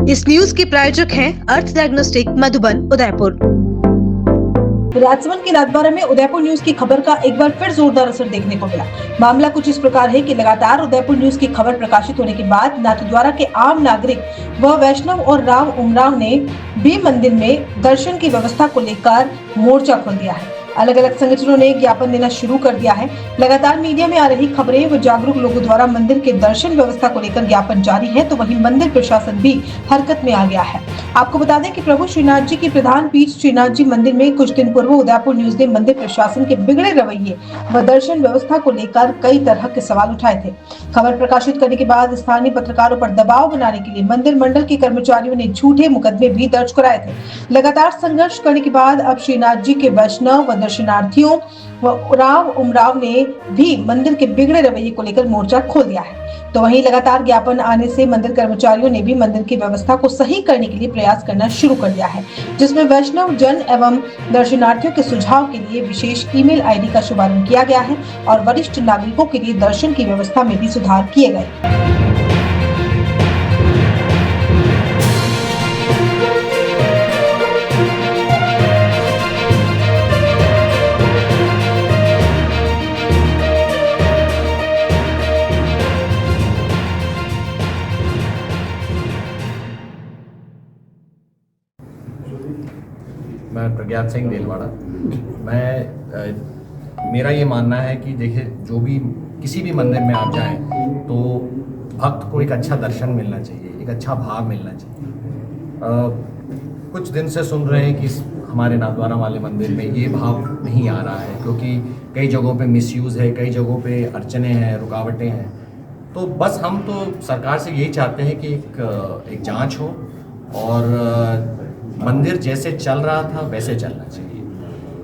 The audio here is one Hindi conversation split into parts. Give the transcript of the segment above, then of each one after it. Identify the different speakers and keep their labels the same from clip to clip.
Speaker 1: इस न्यूज के प्रायोजक हैं अर्थ डायग्नोस्टिक मधुबन उदयपुर।
Speaker 2: राजसमंद के नाथद्वारा में उदयपुर न्यूज की खबर का एक बार फिर जोरदार असर देखने को मिला। मामला कुछ इस प्रकार है कि लगातार उदयपुर न्यूज की खबर प्रकाशित होने के बाद नाथद्वारा के आम नागरिक व वैष्णव और राव उमराव ने भी मंदिर में दर्शन की व्यवस्था को लेकर मोर्चा खोल दिया है। अलग अलग संगठनों ने ज्ञापन देना शुरू कर दिया है। लगातार मीडिया में आ रही खबरें व जागरूक लोगों द्वारा मंदिर के दर्शन व्यवस्था को लेकर ज्ञापन जारी है, तो वहीं मंदिर प्रशासन भी हरकत में आ गया है। आपको बता दें कि प्रभु श्रीनाथ जी की प्रधान पीठ श्रीनाथ जी मंदिर में कुछ दिन पूर्व उदयपुर न्यूज ने मंदिर प्रशासन के बिगड़े रवैये व दर्शन व्यवस्था को लेकर कई तरह के सवाल उठाए थे। खबर प्रकाशित करने के बाद स्थानीय पत्रकारों पर दबाव बनाने के लिए मंदिर मंडल के कर्मचारियों ने झूठे मुकदमे भी दर्ज कराए थे। लगातार संघर्ष करने के बाद अब श्रीनाथ जी के वैष्णव व दर्शनार्थियों व राव उमराव ने भी मंदिर के बिगड़े रवैये को लेकर मोर्चा खोल दिया है। तो वहीं लगातार ज्ञापन आने से मंदिर कर्मचारियों ने भी मंदिर की व्यवस्था को सही करने के लिए प्रयास करना शुरू कर दिया है, जिसमें वैष्णव जन एवं दर्शनार्थियों के सुझाव के लिए विशेष ईमेल आईडी का शुभारंभ किया गया है और वरिष्ठ नागरिकों के लिए दर्शन की व्यवस्था में भी सुधार किए गए।
Speaker 3: मैं प्रज्ञात सिंह देलवाड़ा। मेरा ये मानना है कि देखिए, जो भी किसी भी मंदिर में आप जाएं तो भक्त को एक अच्छा दर्शन मिलना चाहिए, एक अच्छा भाव मिलना चाहिए। कुछ दिन से सुन रहे हैं कि हमारे नाथद्वारा वाले मंदिर में ये भाव नहीं आ रहा है, क्योंकि कई जगहों पे मिसयूज़ है, कई जगहों पे अड़चने हैं, रुकावटें हैं। तो बस हम तो सरकार से यही चाहते हैं कि एक जांच हो और मंदिर जैसे चल रहा था वैसे चलना चाहिए।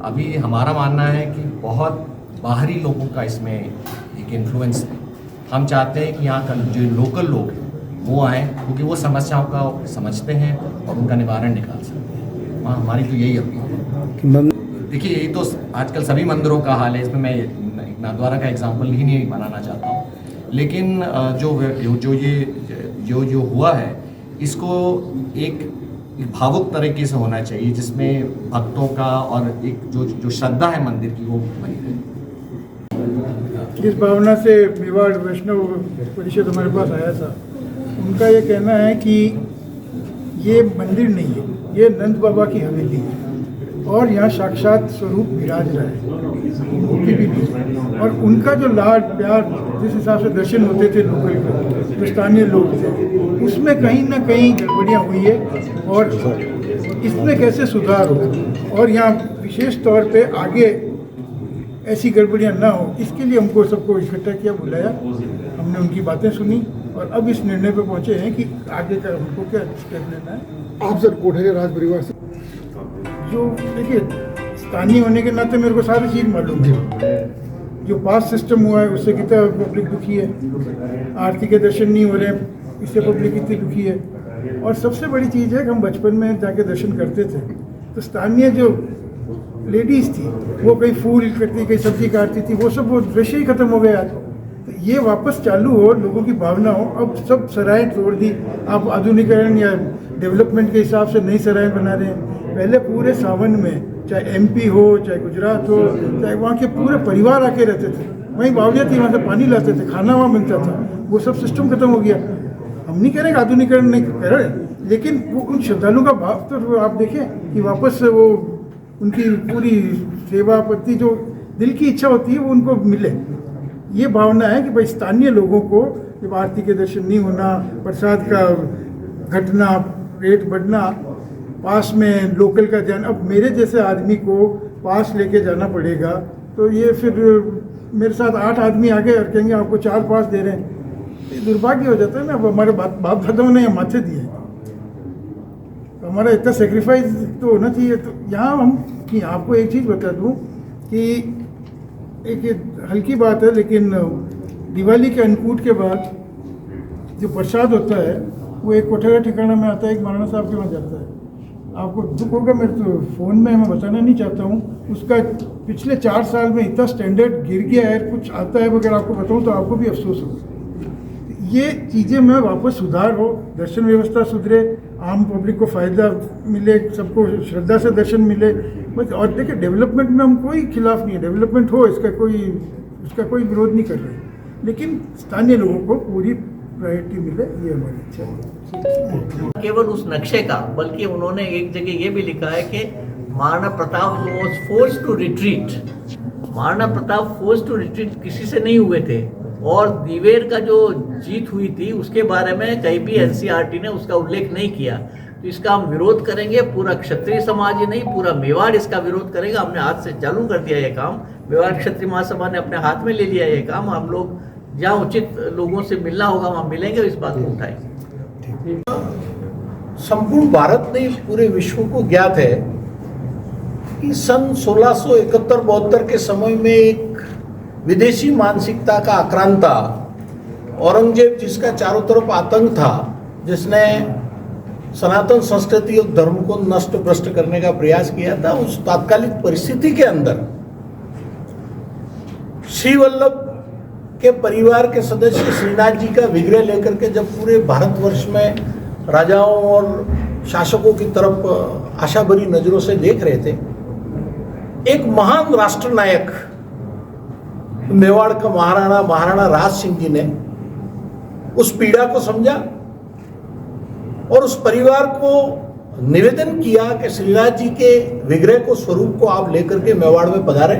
Speaker 3: अभी हमारा मानना है कि बहुत बाहरी लोगों का इसमें एक इन्फ्लुएंस है। हम चाहते हैं कि यहाँ का जो लोकल लोग हैं वो आएँ, क्योंकि वो समस्याओं का समझते हैं और उनका निवारण निकाल सकते हैं। हमारी तो यही अपील है। देखिए, यही तो आजकल सभी मंदिरों का हाल है। इसमें मैं नाथद्वारा का एग्जाम्पल ही नहीं बनाना चाहता हूँ, लेकिन जो हुआ है इसको एक भावुक तरीके से होना चाहिए, जिसमें भक्तों का और एक जो श्रद्धा है मंदिर की वो बनी रहे।
Speaker 4: जिस भावना से मेवाड़ वैष्णव परिषद हमारे पास आया था, उनका ये कहना है कि ये मंदिर नहीं है, ये नंद बाबा की हवेली है और यहाँ साक्षात स्वरूप विराज रहा है, मूर्ति भी नहीं। और उनका जो लाड प्यार, जिस हिसाब से दर्शन होते थे लोकल जो स्थानीय लोग थे, उसमें कहीं ना कहीं गड़बड़ियाँ हुई है और इसमें कैसे सुधार हो और यहाँ विशेष तौर पे आगे ऐसी गड़बड़ियाँ ना हो, इसके लिए हमको सबको इकट्ठा किया, बुलाया, हमने उनकी बातें सुनी और अब इस निर्णय पे पहुँचे हैं कि आगे का हमको क्या स्टेप लेना है।
Speaker 5: आप सर कोठे राज परिवार से
Speaker 4: जो देखिए, स्थानीय होने के नाते मेरे को सारी चीज़ मालूम है। जो पास सिस्टम हुआ है उससे कितना पब्लिक दुखी है, आरती के दर्शन नहीं हो रहे हैं इससे पब्लिक कितनी दुखी है। और सबसे बड़ी चीज़ है कि हम बचपन में जाके दर्शन करते थे तो स्थानीय जो लेडीज़ थी वो कहीं फूल कटती, कहीं सब्जी काटती थी, वो सब वो दृश्य ही खत्म हो गया। तो ये वापस चालू हो, लोगों की भावना हो। अब सब सराय तोड़ दी, आप आधुनिकीकरण या डेवलपमेंट के हिसाब से नई सराय बना रहे हैं। पहले पूरे सावन में चाहे एमपी हो, चाहे गुजरात हो, चाहे वहाँ के पूरे परिवार आके रहते थे, वहीं बावलिया थी, वहाँ से पानी लाते थे, खाना वहाँ मिलता था। वो सब सिस्टम खत्म हो गया। हम नहीं कह रहे कि आधुनिकीकरण नहीं कर रहे, लेकिन वो उन श्रद्धालुओं का भाव तो आप देखें कि वापस वो उनकी पूरी सेवा प्रति जो दिल की इच्छा होती है वो उनको मिले। ये भावना है कि भाई स्थानीय लोगों को जब आरती के दर्शन नहीं होना, प्रसाद का घटना, रेट बढ़ना, पास में लोकल का ध्यान, अब मेरे जैसे आदमी को पास लेके जाना पड़ेगा, तो ये फिर मेरे साथ 8 आदमी आ गए और कहेंगे आपको 4 पास दे रहे हैं, ये दुर्भाग्य हो जाता है ना। अब हमारे बाप दादाओं ने माथे दिए, तो हमारा इतना सेक्रीफाइस तो होना चाहिए। तो यहाँ हम कि आपको एक चीज़ बता दूँ कि एक हल्की बात है, लेकिन दिवाली के अन्नकूट के बाद जो प्रसाद होता है वो एक कोठेरा ठिकाना में आता है, एक महाराणा साहब के वहाँ जाता है। आपको दुख होगा, मेरे तो फ़ोन में मैं बताना नहीं चाहता हूँ, उसका पिछले 4 साल में इतना स्टैंडर्ड गिर गया है, कुछ आता है अगर आपको बताऊँ तो आपको भी अफसोस होगा। ये चीज़ें में वापस सुधार हो, दर्शन व्यवस्था सुधरे आम पब्लिक को फ़ायदा मिले, सबको श्रद्धा से दर्शन मिले बस। और देखिए डेवलपमेंट में हम कोई खिलाफ नहीं है, डेवलपमेंट हो उसका कोई विरोध नहीं कर रहे, लेकिन स्थानीय लोगों को पूरी प्रायोरिटी मिले, ये हमारी इच्छा है।
Speaker 5: केवल उस नक्शे का, बल्कि उन्होंने एक जगह ये भी लिखा है कि Maharana Pratap was forced to retreat. Maharana Pratap forced to retreat किसी से नहीं हुए थे, और दिवेर का जो जीत हुई थी उसके बारे में कहीं भी एनसीईआरटी ने उसका उल्लेख नहीं किया। तो इसका हम विरोध करेंगे, पूरा क्षत्रिय समाज ही नहीं, पूरा मेवाड़ इसका विरोध करेगा। हमने आज से चालू कर दिया ये काम, मेवाड़ क्षत्रिय महासभा ने अपने हाथ में ले लिया ये काम। हम लोग जहाँ उचित लोगों से मिलना होगा वहाँ मिलेंगे, इस बात को उठाएंगे।
Speaker 6: संपूर्ण भारत नहीं, पूरे विश्व को ज्ञात है कि सन 1671-72 के समय में एक विदेशी मानसिकता का आक्रांता औरंगजेब, जिसका चारों तरफ आतंक था, जिसने सनातन संस्कृति और धर्म को नष्ट भ्रष्ट करने का प्रयास किया था, उस तात्कालिक परिस्थिति के अंदर श्री वल्लभ के परिवार के सदस्य श्रीनाथ जी का विग्रह लेकर के जब पूरे भारतवर्ष में राजाओं और शासकों की तरफ आशा भरी नजरों से देख रहे थे, एक महान राष्ट्र नायक मेवाड़ का महाराणा राज सिंह जी ने उस पीड़ा को समझा और उस परिवार को निवेदन किया कि श्रीनाथ जी के विग्रह को, स्वरूप को आप लेकर के मेवाड़ में पधारे।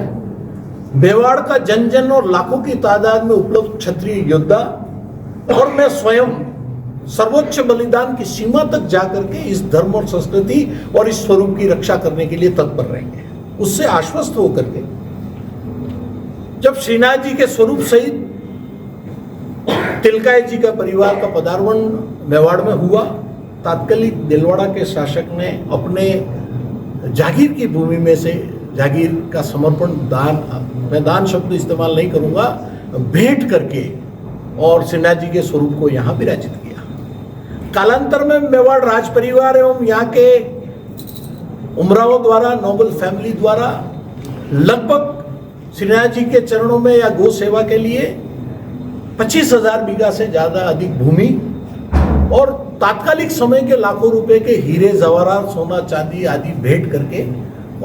Speaker 6: मेवाड़ का जन जन और लाखों की तादाद में उपलब्ध क्षत्रिय योद्धा और मैं स्वयं सर्वोच्च बलिदान की सीमा तक जाकर के इस धर्म और संस्कृति और इस स्वरूप की रक्षा करने के लिए तत्पर रहेंगे। उससे आश्वस्त होकर के जब श्रीनाथ जी के स्वरूप सहित तिलकाय जी का परिवार का पदार्पण मेवाड़ में हुआ, तात्कालिक दिलवाड़ा के शासक ने अपने जागीर की भूमि में से जागीर का समर्पण, दान, मैं दान शब्द इस्तेमाल नहीं करूंगा, भेंट करके और श्रीनाथ जी के स्वरूप को यहाँ विराजित किया। कालांतर में मेवाड़ राज परिवार एवं यहाँ के उमराव द्वारा, नोबल फैमिली द्वारा लगभग श्रीनाथ जी के चरणों में या गौ सेवा के लिए 25,000 बीघा से ज्यादा अधिक भूमि और तात्कालिक समय के लाखों रुपए के हीरे जवाहरात, सोना चांदी आदि भेंट करके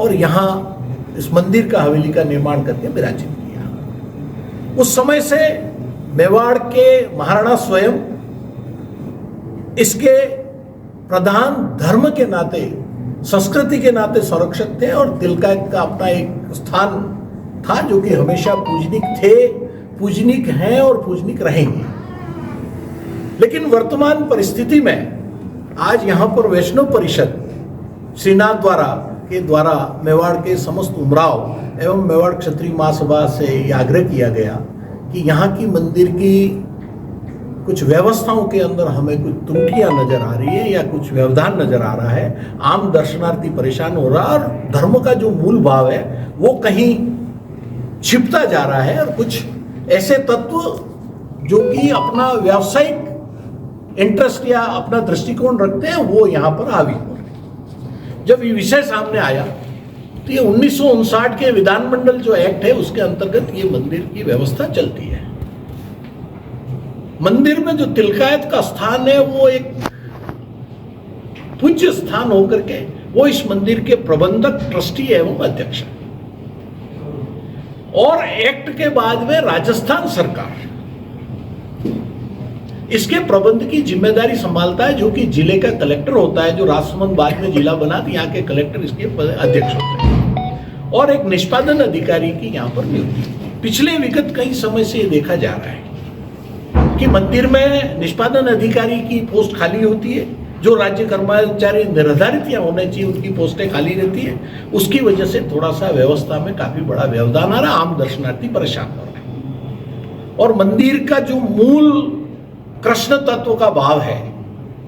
Speaker 6: और यहाँ इस मंदिर का, हवेली का निर्माण करके विराजित किया। उस समय से मेवाड़ के महाराणा स्वयं इसके प्रधान धर्म के नाते, संस्कृति के नाते संरक्षक थे और तिलकाय का अपना एक स्थान था जो कि हमेशा पूजनीक थे, पूजनीक हैं और पूजनीक रहेंगे। लेकिन वर्तमान परिस्थिति में आज यहाँ पर वैष्णव परिषद श्रीनाथ द्वारा मेवाड़ के समस्त उमराव एवं मेवाड़ क्षत्रिय महासभा से यह आग्रह किया गया कि यहाँ की मंदिर की कुछ व्यवस्थाओं के अंदर हमें कुछ त्रुटियां नजर आ रही है या कुछ व्यवधान नजर आ रहा है, आम दर्शनार्थी परेशान हो रहा है और धर्म का जो मूल भाव है वो कहीं छिपता जा रहा है और कुछ ऐसे तत्व जो कि अपना व्यावसायिक इंटरेस्ट या अपना दृष्टिकोण रखते हैं वो यहाँ पर हावी हो रहे हैं। जब ये विषय सामने आया तो ये 1959 के विधानमंडल जो एक्ट है उसके अंतर्गत ये मंदिर की व्यवस्था चलती है। मंदिर में जो तिलकायत का स्थान है वो एक पूज्य स्थान होकर के वो इस मंदिर के प्रबंधक, ट्रस्टी एवं अध्यक्ष है। और एक्ट के बाद में राजस्थान सरकार इसके प्रबंध की जिम्मेदारी संभालता है, जो कि जिले का कलेक्टर होता है, जो राजसमंद बाद में जिला बना तो यहाँ के कलेक्टर इसके अध्यक्ष होते हैं और एक निष्पादन अधिकारी की यहाँ पर नियुक्ति। पिछले विगत कई समय से ये देखा जा रहा है कि मंदिर में निष्पादन अधिकारी की पोस्ट खाली होती है, जो राज्य कर्मचारी निर्धारित या होने चाहिए उनकी पोस्टें खाली रहती है। उसकी वजह से थोड़ा सा व्यवस्था में काफी बड़ा व्यवधान आ रहा है, आम दर्शनार्थी परेशान हो रहे हैं। और मंदिर का जो मूल कृष्ण तत्व का भाव है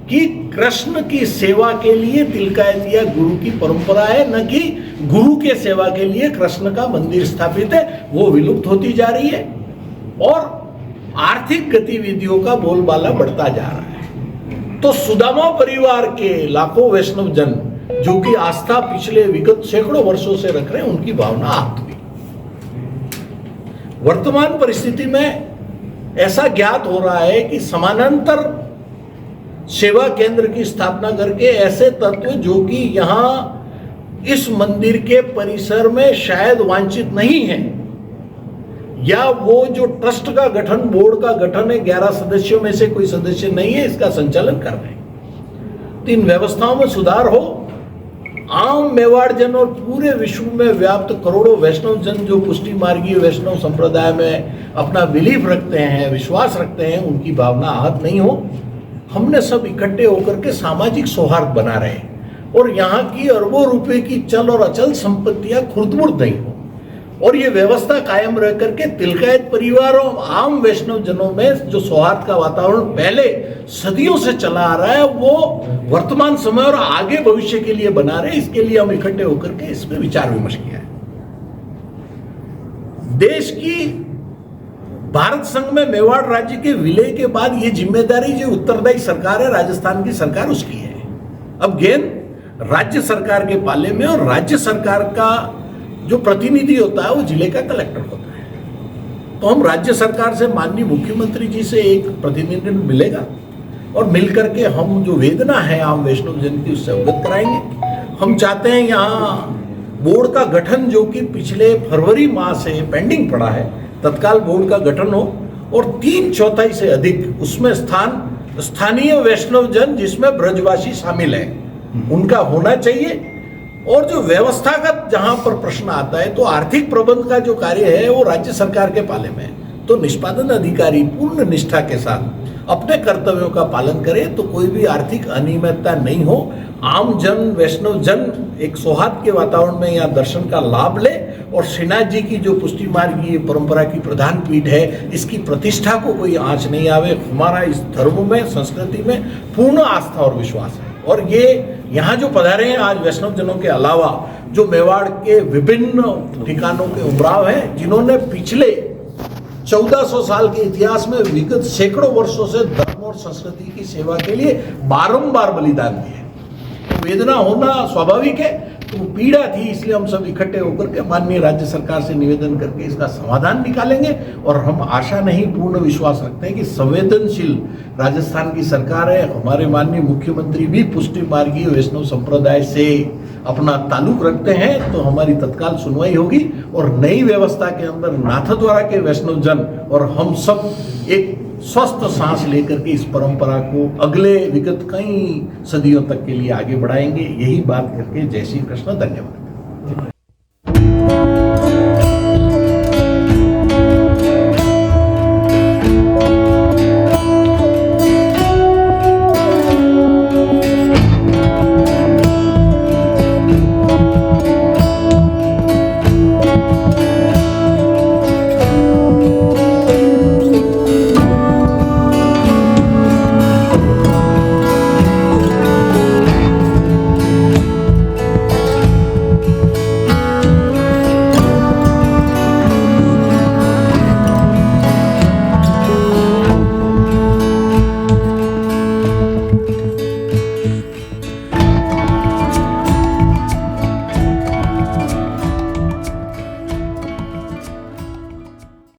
Speaker 6: कि कृष्ण की सेवा के लिए तिलकायत या गुरु की परंपरा है, न कि गुरु के सेवा के लिए कृष्ण का मंदिर स्थापित है, वो विलुप्त होती जा रही है और आर्थिक गतिविधियों का बोलबाला बढ़ता जा रहा है। तो सुदामा परिवार के लाखों वैष्णव जन जो कि आस्था पिछले विगत सैकड़ों वर्षों से रख रहे हैं, उनकी भावना आहत हुई। वर्तमान परिस्थिति में ऐसा ज्ञात हो रहा है कि समानांतर सेवा केंद्र की स्थापना करके ऐसे तत्व जो कि यहाँ इस मंदिर के परिसर में शायद वांछित नहीं है, या वो जो ट्रस्ट का गठन, बोर्ड का गठन है, 11 सदस्यों में से कोई सदस्य नहीं है, इसका संचालन कर रहे हैं। तो इन व्यवस्थाओं में सुधार हो, आम मेवाड़ जन और पूरे विश्व में व्याप्त करोड़ों वैष्णव जन जो पुष्टि मार्गीय वैष्णव संप्रदाय में अपना बिलीफ रखते हैं, विश्वास रखते हैं, उनकी भावना आहत नहीं हो। हमने सब इकट्ठे होकर के सामाजिक सौहार्द बना रहे हैं और यहाँ की अरबों रुपए की चल और अचल संपत्तियां खुर्द-बुर्द नहीं हो, और ये व्यवस्था कायम रह करके तिलकायत परिवार और आम वैष्णव जनों में जो सौहार्द का वातावरण पहले सदियों से चला आ रहा है, वो वर्तमान समय और आगे भविष्य के लिए बना रहे। इसके लिए हम इकट्ठे होकर के इस पर विचार विमर्श किया है। देश की भारत संघ में मेवाड़ राज्य के विलय के बाद ये जिम्मेदारी जो उत्तरदायी सरकार है, राजस्थान की सरकार, उसकी है। अब गेंद राज्य सरकार के पाले में, और राज्य सरकार का जो प्रतिनिधि होता है वो जिले का कलेक्टर होता है। तो हम राज्य सरकार से माननीय मुख्यमंत्री जी से एक प्रतिनिधि मिलेगा और मिलकर के हम जो वेदना है आम वैष्णव जन की उससे अवगत कराएंगे। हम चाहते हैं यहाँ बोर्ड का गठन जो कि पिछले फरवरी माह से पेंडिंग पड़ा है, तत्काल बोर्ड का गठन हो और 3/4 से अधिक उसमें स्थानीय वैष्णव जन जिसमें ब्रजवासी शामिल है उनका होना चाहिए। और जो व्यवस्थागत जहां पर प्रश्न आता है, तो आर्थिक प्रबंध का जो कार्य है वो राज्य सरकार के पाले में है, तो निष्पादन अधिकारी पूर्ण निष्ठा के साथ अपने कर्तव्यों का पालन करे तो कोई भी आर्थिक अनियमितता नहीं हो। आम जन, वैष्णव जन एक सौहार्द के वातावरण में यहाँ दर्शन का लाभ ले और श्रीनाथ जी की जो पुष्टि मार्गीय परंपरा की प्रधान पीठ है, इसकी प्रतिष्ठा को कोई आंच नहीं आवे। हमारा इस धर्म में, संस्कृति में पूर्ण आस्था और विश्वास है। और ये यहाँ जो पधारे हैं आज वैष्णव जनों के अलावा जो मेवाड़ के विभिन्न ठिकानों के उमराव हैं, जिन्होंने पिछले 1400 साल के इतिहास में विगत सैकड़ों वर्षों से धर्म और संस्कृति की सेवा के लिए बारंबार बलिदान दिए। वेदना होना स्वाभाविक है, तो पीड़ा थी, इसलिए हम सब इकट्ठे होकर के माननीय राज्य सरकार से निवेदन करके इसका समाधान निकालेंगे। और हम आशा नहीं, पूर्ण विश्वास रखते हैं कि संवेदनशील राजस्थान की सरकार है। हमारे माननीय मुख्यमंत्री भी पुष्टि मार्गीय वैष्णव संप्रदाय से अपना ताल्लुक रखते हैं, तो हमारी तत्काल सुनवाई होगी और नई व्यवस्था के अंदर नाथद्वारा के वैष्णव जन और हम सब एक स्वस्थ सांस लेकर के इस परंपरा को अगले विगत कई सदियों तक के लिए आगे बढ़ाएंगे। यही बात करके जय श्री कृष्ण, धन्यवाद।